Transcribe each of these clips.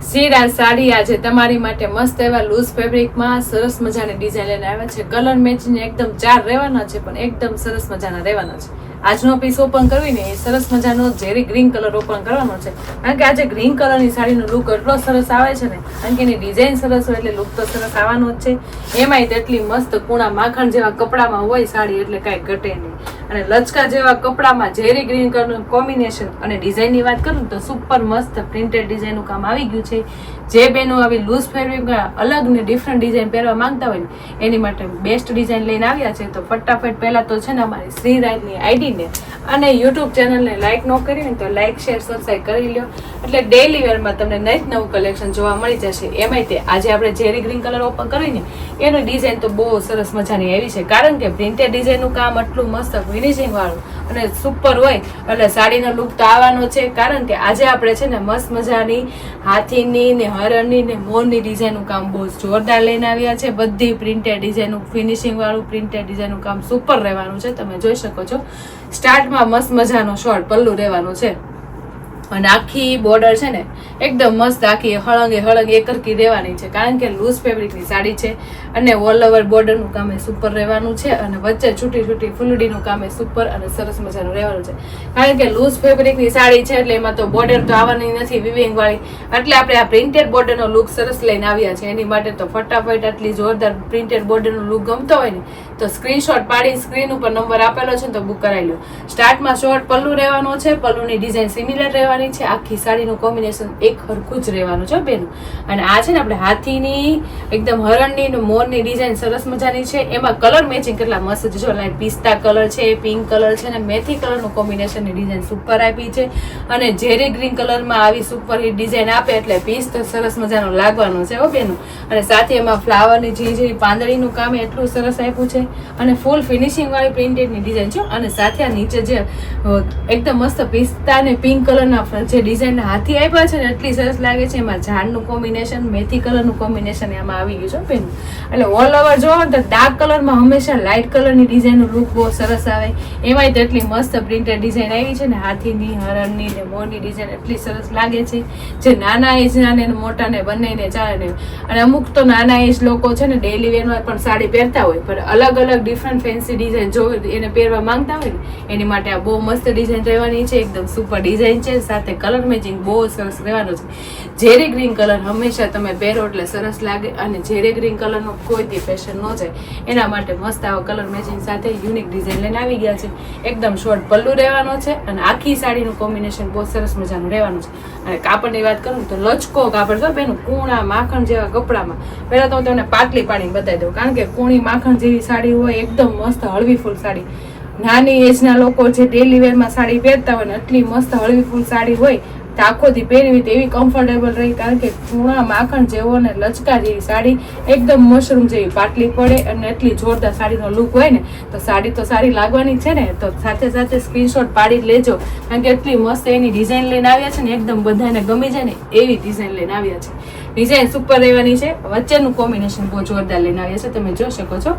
સીરા સાડી આજે તમારી માટે મસ્ત એવા લૂઝ ફેબ્રિકમાં સરસ મજાની ડિઝાઇન લઈને આવ્યા છે. કલર મેચિંગ એકદમ 4 રહેવાના છે, પણ એકદમ સરસ મજાના રહેવાના છે. આજનો પીસ ઓપન કરવી ને એ સરસ મજાનો ઝેરી ગ્રીન કલર ઓપન કરવાનો છે, કારણ કે આજે ગ્રીન કલરની સાડીનો લુક એટલો સરસ આવે છે ને, કારણ કે એની ડિઝાઇન સરસ હોય એટલે લુક તો સરસ આવવાનો જ છે. એમાંય તેટલી મસ્ત કૂણા માખણ જેવા કપડામાં હોય સાડી એટલે કાંઈ ઘટે નહીં. અને લચકા જેવા કપડામાં ઝેરી ગ્રીન કલરનું કોમ્બિનેશન અને ડિઝાઇનની વાત કરું તો સુપર મસ્ત પ્રિન્ટેડ ડિઝાઇનનું કામ આવી ગયું છે. જે બેનો આવી લૂઝ ફેબ્રિકમાં અલગ ને ડિફરન્ટ ડિઝાઇન પહેરવા માંગતા હોય ને એની માટે બેસ્ટ ડિઝાઇન લઈને આવ્યા છે. તો ફટાફટ પહેલા તો છે ને અમારી શ્રી રાજની આઈડીને અને યુટ્યુબ ચેનલને લાઇક ન કરી હોય તો લાઇક શેર સબસ્ક્રાઈબ કરી લો, એટલે ડેઈલી વેરમાં તમને નવું કલેક્શન જોવા મળી જશે. એમાંય તે આજે આપણે ઝેરી ગ્રીન કલર ઓપન કરીને એની ડિઝાઇન તો બહુ સરસ મજાની આવી છે, કારણ કે પ્રિન્ટેડ ડિઝાઇનનું કામ આટલું મસ્ત ફિનિશિંગ વાળું અને સુપર હોય એટલે સાડીનો લુક તો આવવાનો છે. કારણ કે આજે આપણે છે ને મસ્ત મજાની હાથીની ને હરણની ને મોરની ડિઝાઇનનું કામ બહુ જોરદાર લઈને આવ્યા છે. બધી પ્રિન્ટેડ ડિઝાઇનનું ફિનિશિંગ વાળું પ્રિન્ટેડ ડિઝાઇનનું કામ સુપર રહેવાનું છે. તમે જોઈ શકો છો સ્ટાર્ટમાં મસ્ત મજાનો શોર્ટ પલ્લુ રહેવાનું છે, અને આખી બોર્ડર છે ને એકદમ મસ્ત આખી હળંગે એકરકી રહેવાની છે, કારણ કે લૂઝ ફેબ્રિકની સાડી છે. અને ઓલ ઓવર બોર્ડરનું કામ એ સુપર રહેવાનું છે, અને વચ્ચે છૂટી ફૂલડીનું કામ એ સુપર અને સરસ મજાનું રહેવાનું છે. કારણ કે લૂઝ ફેબ્રિકની સાડી છે એટલે એમાં તો બોર્ડર તો આવવાની નથી વિવિંગ વાળી, એટલે આપણે આ પ્રિન્ટેડ બોર્ડરનો લુક સરસ લઈને આવ્યા છે. એની માટે તો ફટાફટ આટલી જોરદાર પ્રિન્ટેડ બોર્ડરનો લુક ગમતો હોય ને તો સ્ક્રીનશોટ પાડી સ્ક્રીન ઉપર નંબર આપેલો છે તો બુક કરાવી લો. સ્ટાર્ટમાં શોર્ટ પલ્લુ રહેવાનો છે, પલ્લુની ડિઝાઇન સિમિલર રહેવાની છે, આખી સાડીનું કોમ્બિનેશન એક હરખું જ રહેવાનું છે બેન. અને આ છે ને આપણે હાથીની એકદમ હરણની મોરની ડિઝાઇન સરસ મજાની છે. એમાં કલર મેચિંગ કેટલા મસ્ત છે, જો લાઈટ પિસ્તા કલર છે, પિંક કલર છે ને મેથી કલરનું કોમ્બિનેશનની ડિઝાઇન સુપર આપી છે. અને ઝેરી ગ્રીન કલરમાં આવી સુપર હિટ ડિઝાઇન આપે એટલે પીસ તો સરસ મજાનો લાગવાનો છે હો બેનો. અને સાથે એમાં ફ્લાવરની ઝીણી પાંદડીનું કામ એટલું સરસ આપ્યું છે, અને ફૂલ ફિનિશિંગ વાળી પ્રિન્ટેડની ડિઝાઇન છે. અને સાથે આ નીચે જે એકદમ મસ્ત પિસ્તા ને પિંક કલરના જે ડિઝાઇનના હાથી આપ્યા છે ને એટલી સરસ લાગે છે. એમાં ઝાડનું કોમ્બિનેશન મેથી કલરનું કોમ્બિનેશન એમાં આવી ગયું છે બેન. એટલે ઓલ ઓવર જોવો તો ડાર્ક કલરમાં હંમેશા લાઇટ કલરની ડિઝાઇનનું લુક બહુ સરસ આવે. એમાંય તો એટલી મસ્ત પ્રિન્ટેડ ડિઝાઇન આવી છે ને, હાથીની હરણની ને મોરની ડિઝાઇન એટલી સરસ લાગે છે, જે નાના એજના ને મોટા ને બંનેને ચાલે ને. અને અમુક તો નાના એજ લોકો છે ને ડેઈલી વેરમાં પણ સાડી પહેરતા હોય, પણ અલગ અલગ ડિફરન્ટ ફેન્સી ડિઝાઇન જો એને પહેરવા માંગતા હોય ને એની માટે આ બહુ મસ્ત ડિઝાઇન રહેવાની છે. એકદમ સુપર ડિઝાઇન છે, સાથે કલર મેચિંગ બહુ સરસ રહેવાનો છે. ઝેરી ગ્રીન કલર હંમેશા તમે પહેરો એટલે સરસ લાગે, અને ઝેરી ગ્રીન કલરનો કોઈ દી ફેશન ન જાય એના માટે મસ્ત આવો કલર મેચિંગ સાથે યુનિક ડિઝાઇન લઈને આવી ગયા છે. એકદમ શોર્ટ પલ્લુ રહેવાનો છે, અને આખી સાડીનું કોમ્બિનેશન બહુ સરસ મજાનું રહેવાનું છે. અને કાપડની વાત કરું તો લચકો કાપડ છે બેનું, કૂણા માખણ જેવા કપડામાં. પહેલા તો હું તમને પાટલી પાડીને બતાવી દઉં, કારણ કે કૂણી માખણ જેવી સાડી હોય એકદમ મસ્ત હળવી ફૂલ સાડી. નાની એજના લોકો જે ડેલી વેરમાં સાડી પહેરતા હોય ને એટલી મસ્ત હળવી ફૂલ સાડી હોય તો આખો દી પહેરવી તો એવી કમ્ફર્ટેબલ રહી, કારણ કે કૂણા માખણ જેવો ને લચકા જેવી સાડી એકદમ મશરૂમ જેવી પાટલી પડે અને એટલી જોરદાર સાડીનો લુક હોય ને તો સાડી તો સારી લાગવાની છે ને. તો સાથે સ્ક્રીનશોટ પાડી લેજો, કારણ કે એટલી મસ્ત એની ડિઝાઇન લઈને આવ્યા છે ને, એકદમ બધાને ગમી જાય ને એવી ડિઝાઇન લઈને આવ્યા છે. ડિઝાઇન સુપર રહેવાની છે, વચ્ચેનું કોમ્બિનેશન બહુ જોરદાર લઈને આવ્યા છે. તમે જોઈ શકો છો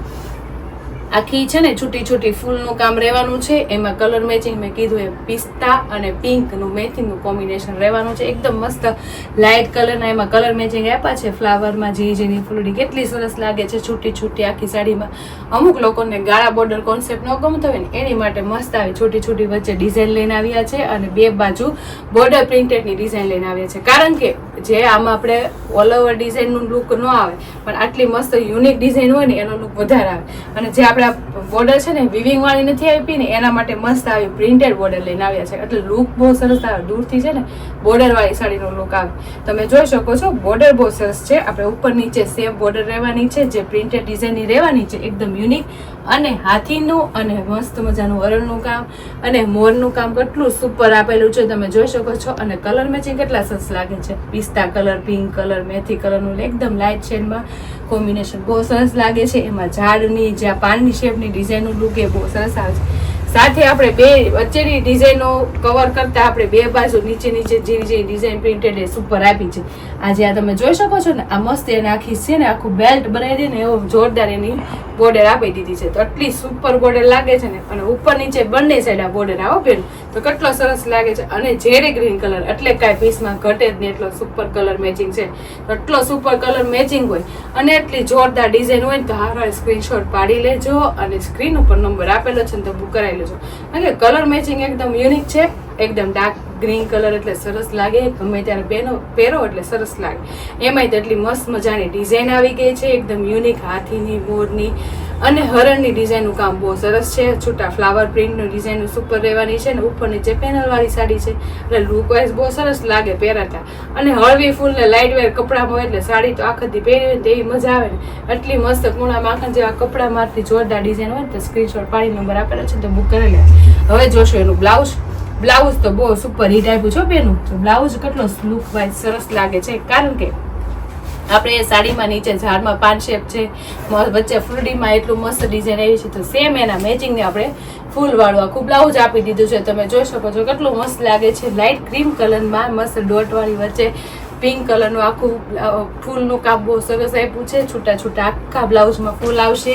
આખી છે ને છૂટી ફૂલનું કામ રહેવાનું છે. એમાં કલર મેચિંગ મેં કીધું એ પિસ્તા અને પિંકનું મેથીનું કોમ્બિનેશન રહેવાનું છે. એકદમ મસ્ત લાઇટ કલરના એમાં કલર મેચિંગ આપ્યા છે. ફ્લાવરમાં ઝીણી ફૂલડી કેટલી સરસ લાગે છે છૂટી આખી સાડીમાં. અમુક લોકોને ગાળા બોર્ડર કોન્સેપ્ટ ન ગમતો હોય ને એની માટે મસ્ત આવી છૂટી વચ્ચે ડિઝાઇન લઈને આવ્યા છે, અને બે બાજુ બોર્ડર પ્રિન્ટેડની ડિઝાઇન લઈને આવ્યા છે. કારણ કે જે આમાં આપણે ઓલ ઓવર ડિઝાઇનનું લુક ન આવે, પણ આટલી મસ્ત યુનિક ડિઝાઇન હોય ને એનો લુક વધારે આવે. અને જે આપણે બોર્ડર છે ને વિવિંગ વાળી નથી આપી ને એના માટે મસ્ત આવી પ્રિન્ટેડ બોર્ડર લઈને આવ્યા છે, એટલે લુક બહુ સરસ આવે. દૂરથી છે ને બોર્ડર વાળી સાડીનો લુક આવે. તમે જોઈ શકો છો બોર્ડર બહુ સરસ છે. આપણે ઉપર નીચે સેમ બોર્ડર રહેવાની છે, જે પ્રિન્ટેડ ડિઝાઇનની રહેવાની છે, એકદમ યુનિક. અને હાથીનું અને મસ્ત મજાનું હરણનું કામ અને મોરનું કામ કેટલું સુપર આપેલું છે તમે જોઈ શકો છો. અને કલર મેચિંગ કેટલા સરસ લાગે છે, પિસ્તા કલર, પિંક કલર, મેથી કલરનું એકદમ લાઇટ શેડમાં કોમ્બિનેશન બહુ સરસ લાગે છે. એમાં ઝાડની જ્યાં પાનની શેપની ડિઝાઇનનું લુક એ બહુ સરસ આવે છે. સાથે આપણે બે વચ્ચેની ડિઝાઇનો કવર કરતા આપણે બે બાજુ નીચે ઝીણી ડિઝાઇન પ્રિન્ટેડ એ સુપર આપી છે. આજે આ તમે જોઈ શકો છો ને આ મસ્ત એને આખી છે ને આખું બેલ્ટ બનાવી દે ને એવો જોરદાર એની બોર્ડર આપી દીધી છે. તો આટલી સુપર બોર્ડર લાગે છે ને, અને ઉપર નીચે બંને સાઈડ આ બોર્ડર આવો પેલું તો કેટલો સરસ લાગે છે. અને જેરી ગ્રીન કલર એટલે કાંઈ પીસમાં ઘટે જ નહીં, એટલો સુપર કલર મેચિંગ છે. એટલો સુપર કલર મેચિંગ હોય અને એટલી જોરદાર ડિઝાઇન હોય ને તો હારો સ્ક્રીનશોટ પાડી લેજો અને સ્ક્રીન ઉપર નંબર આપેલો છે ને તો બુક કરાવી લેજો. કારણ કે કલર મેચિંગ એકદમ યુનિક છે, એકદમ ડાર્ક ગ્રીન કલર એટલે સરસ લાગે, ગમે ત્યારે પહેરો એટલે સરસ લાગે. એમાંય તેટલી મસ્ત મજાની ડિઝાઇન આવી ગઈ છે, એકદમ યુનિક હાથીની, મોરની અને હરણની ડિઝાઇનનું કામ બહુ સરસ છે. છૂટા ફ્લાવર પ્રિન્ટનું ડિઝાઇન સુપર રહેવાની છે ને ઉપર નીચે પેનલવાળી સાડી છે એટલે લુક વાઇઝ બહુ સરસ લાગે પહેરાતા. અને હળવી ફૂલ ને લાઇટ વેર કપડામાં હોય એટલે સાડી તો આખી પહેરી હોય તેવી મજા આવે ને. એટલી મસ્ત પૂણા માખણ જેવા કપડામાંથી જોરદાર ડિઝાઇન હોય ને તો સ્ક્રીનશોટ પાડી નંબર આપેલો છે તો બુક કરી લે. હવે જોશો એનું બ્લાઉઝ તો બહુ સુપર હિટ આપ્યું છો બેનું. તો બ્લાઉઝ કેટલો લુક વાઇઝ સરસ લાગે છે, કારણ કે આપણે એ સાડીમાં નીચે ઝાડમાં પાન શેપ છે, વચ્ચે ફૂલડીમાં એટલું મસ્ત ડિઝાઇન આવી છે તો સેમ એના મેચિંગને આપણે ફૂલવાળું આખું બ્લાઉઝ આપી દીધું છે. તમે જોઈ શકો છો કેટલું મસ્ત લાગે છે. લાઇટ ક્રીમ કલરમાં મસ્ત ડોટવાળી વચ્ચે પિંક કલરનું આખું ફૂલનું કામ બહુ સરસ આપ્યું છે. છૂટા છૂટા આખા બ્લાઉઝમાં ફૂલ આવશે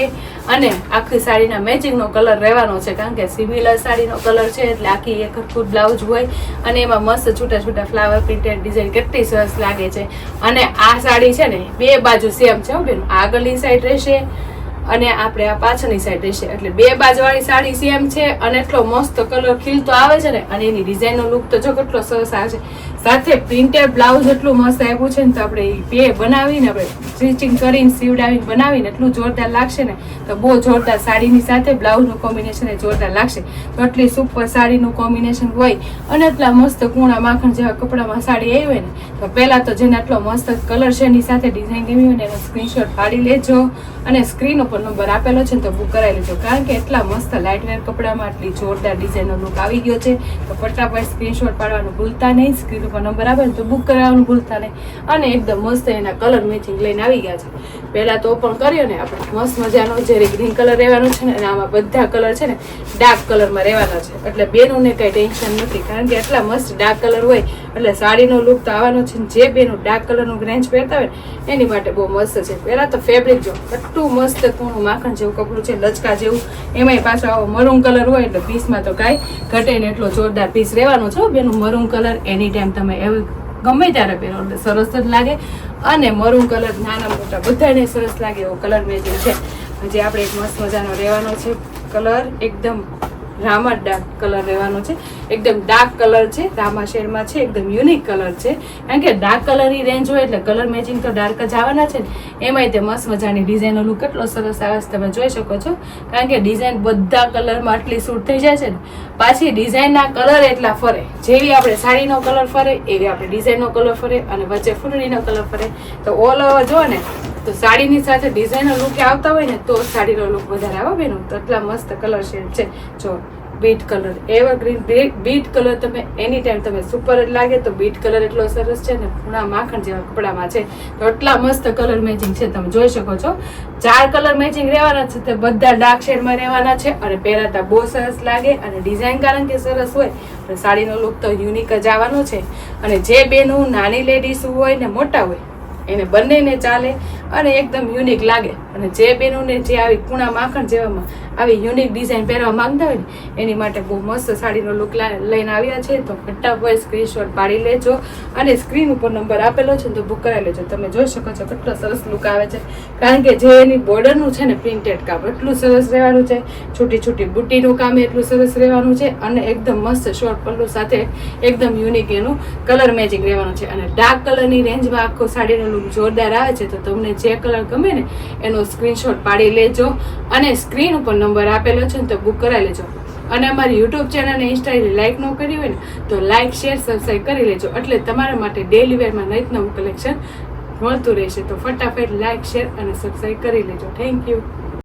અને આખી સાડીના મેચિંગનો કલર રહેવાનો છે, કારણ કે સિમિલર સાડીનો કલર છે એટલે આખી એક ફૂલ બ્લાઉઝ હોય અને એમાં મસ્ત છૂટા છૂટા ફ્લાવર પ્રિન્ટેડ ડિઝાઇન કેટલી સરસ લાગે છે. અને આ સાડી છે ને બે બાજુ સેમ છે બેન, આગળની સાઈડ રહેશે અને આપણે આ પાછળની સાઈડ રહેશે એટલે બે બાજુવાળી સાડી સેમ છે. અને એટલો મસ્ત કલર ખીલતો આવે છે ને અને એની ડિઝાઇનનો લુક તો જો કેટલો સરસ આવે છે. સાથે પ્રિન્ટેડ બ્લાઉઝ એટલું મસ્ત આપ્યું છે ને તો આપણે બે બનાવીને આપણે સ્ટિચિંગ કરીને સીવડાવીને બનાવીને એટલું જોરદાર લાગશે ને તો બહુ જોરદાર. સાડીની સાથે બ્લાઉઝનું કોમ્બિનેશન એ જોરદાર લાગશે. તો એટલી સુપર સાડીનું કોમ્બિનેશન હોય અને એટલા મસ્ત કૂણા માખણ જેવા કપડામાં સાડી આવી હોય ને તો પહેલાં તો જેને એટલો મસ્ત કલર છે એની સાથે ડિઝાઇન ગમી હોય ને એનો સ્ક્રીનશોટ પાડી લેજો અને સ્ક્રીન ઉપર નંબર આપેલો છે ને તો બુક કરાવી લેજો. કારણ કે એટલા મસ્ત લાઇટવેર કપડામાં આટલી જોરદાર ડિઝાઇનનો લુક આવી ગયો છે તો ફટાફટ સ્ક્રીનશોટ પાડવાનું ભૂલતા નહીં. સ્ક્રીન ઉપર નંબર આપે ને તો બુક કરાવવાનું ભૂલતા નહીં. અને એકદમ મસ્ત એના કલર મેચિંગ લઈને આવી ગયા છે. પહેલાં તો ઓપન કર્યો ને આપણે મસ્ત મજાનો જે ગ્રીન કલર રહેવાનો છે ને અને આમાં બધા કલર છે ને ડાર્ક કલરમાં રહેવાના છે એટલે બેનું ને કંઈ ટેન્શન નથી, કારણ કે એટલા મસ્ત ડાર્ક કલર હોય એટલે સાડીનો લુક તો આવવાનો છે. જે બેનું ડાર્ક કલરનું ગ્રેન્જ પહેરતા હોય ને એની માટે બહુ મસ્ત છે. પહેલાં તો ફેબ્રિક જો કેટલું મસ્ત કૂણું માખણ જેવું કપડું છે, લચકા જેવું, એમાંય પાછો આવો મરૂન કલર હોય એટલે પીસમાં તો કાંઈ ઘટે ને એટલો જોરદાર પીસ રહેવાનો છે બેનું. મરૂન કલર એની ટાઈમ તમે એવું ગમે ત્યારે પહેરો એટલે સરસ જ લાગે. અને મરૂન કલર નાના મોટા બધાને સરસ લાગે એવો કલર મેચિંગ છે. હજી આપણે એક મસ્ત મજાનો રહેવાનો છે કલર, એકદમ રામા ડાર્ક કલર રહેવાનો છે, એકદમ ડાર્ક કલર છે, રામા શેડમાં છે, એકદમ યુનિક કલર છે. કારણ કે ડાર્ક કલરની રેન્જ હોય એટલે કલર મેચિંગ તો ડાર્ક જ આવવાના છે ને. એમાંય તે મસ્ત મજાની ડિઝાઇનનો લુક કેટલો સરસ આવે છે તમે જોઈ શકો છો. કારણ કે ડિઝાઇન બધા કલરમાં આટલી સૂટ થઈ જાય છે ને, પાછી ડિઝાઇનના કલર એટલા ફરે, જેવી આપણે સાડીનો કલર ફરે એવી આપણે ડિઝાઇનનો કલર ફરે અને વચ્ચે ફૂલડીનો કલર ફરે. તો ઓલ ઓવર જો ને તો સાડીની સાથે ડિઝાઇનર લુક આવતા હોય ને તો સાડીનો લુક વધારે આવે બેનું. તો એટલા મસ્ત કલર શેડ છે જો bit colour, evergreen bit colour તમે એની ટાઈમ તમે સુપર જ લાગે. તો બીટ કલર એટલો સરસ છે ને પૂણા માખણ જેવા કપડામાં છે તો એટલા મસ્ત કલર મેચિંગ છે તમે જોઈ શકો છો. 4 કલર મેચિંગ રહેવાના છે તે બધા ડાર્ક શેડમાં રહેવાના છે અને પહેરાતા બહુ સરસ લાગે. અને ડિઝાઇન કારણ કે સરસ હોય એટલે સાડીનો લુક તો યુનિક જ આવવાનો છે. અને જે બેનું નાની લેડીઝ હોય ને મોટા હોય એને બંનેને ચાલે અને એકદમ યુનિક લાગે. અને જે બેનોને જે આવી કૂણા માખણ જેવામાં આવી યુનિક ડિઝાઇન પહેરવા માંગતા હોય ને એની માટે બહુ મસ્ત સાડીનો લુક લઈને આવ્યા છે. તો ફટાફટ સ્ક્રીનશોટ પાડી લેજો અને સ્ક્રીન ઉપર નંબર આપેલો છે તો બુક કરાવી લેજો. તમે જોઈ શકો છો કેટલો સરસ લુક આવે છે, કારણ કે જે એની બોર્ડરનું છે ને પ્રિન્ટેડ કામ એટલું સરસ રહેવાનું છે, છોટી છોટી બુટ્ટીનું કામ એટલું સરસ રહેવાનું છે અને એકદમ મસ્ત શોર્ટ પલ્લુ સાથે એકદમ યુનિક એનું કલર મેચિંગ રહેવાનું છે. અને ડાર્ક કલરની રેન્જમાં આખો સાડીનો લુક જોરદાર આવે છે. તો તમને જે કલર ગમે ને એનો સ્ક્રીનશોટ પાડી લેજો અને સ્ક્રીન ઉપર નંબર આપેલો છે ને તો બુક કરાવી લેજો. અને અમારી યુટ્યુબ ચેનલને ઇન્સ્ટાની લાઇક ન કરી હોય ને તો લાઇક શેર સબસ્ક્રાઈબ કરી લેજો એટલે તમારા માટે ડેલી વેરમાં નવું કલેક્શન મળતું રહેશે. તો ફટાફટ લાઇક શેર અને સબસ્ક્રાઈબ કરી લેજો. Thank you.